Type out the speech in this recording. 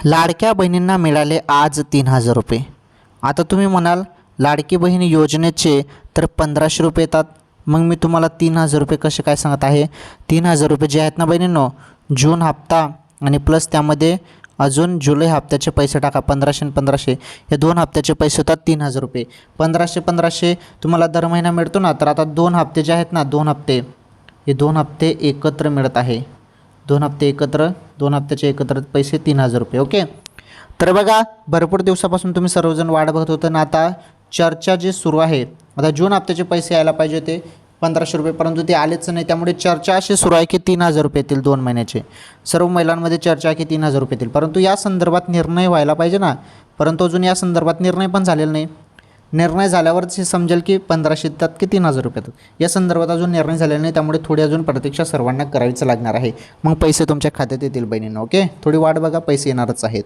लाडक्या बहिणींना मिळाले आज 3,000 रुपये. आता तुम्ही म्हणाल लाडकी बहीण योजनेचे तर 1,500 रुपये येतात, मग मी तुम्हाला 3,000 रुपये कसे काय सांगत आहे. 3,000 रुपये जे आहेत ना बहिणींनो, जून हप्ता आणि प्लस त्यामध्ये अजून जुलै हप्त्याचे पैसे टाका. 1,500 आणि 1,500 हे 2 हप्त्याचे पैसे होतात 3,000 रुपये. 1,500 तुम्हाला दर महिना मिळतो ना, तर आता 2 हप्ते जे आहेत ना, 2 हप्ते हे 2 हप्ते एकत्र मिळत आहे. 2 हप्ते एकत्र, 2 हप्त्याचे एकत्र पैसे 3,000 रुपये. ओके, तर बघा भरपूर दिवसापासून तुम्ही सर्वजण वाट बघत होतं ना. आता चर्चा जी सुरू आहे, आता जून हप्त्याचे पैसे यायला पाहिजे होते 1,500 रुपये, परंतु ते आलेच नाही. त्यामुळे चर्चा अशी सुरू आहे की 3,000 रुपये येतील 2 महिन्याचे. सर्व महिलांमध्ये चर्चा आहे की 3,000 रुपये येतील, परंतु या संदर्भात निर्णय व्हायला पाहिजे ना. परंतु अजून या संदर्भात निर्णय पण झालेला नाही. निर्णय झाल्यावरच हे समजेल की 1,500 येतात की 3,000 रुपये येतात. या संदर्भात अजून निर्णय झालेला नाही, त्यामुळे थोडी अजून प्रतीक्षा सर्वांना करावीच लागणार आहे. मग पैसे तुमच्या खात्यात येतील बहिणींनो. ओके, थोडी वाट बघा, पैसे येणारच आहेत.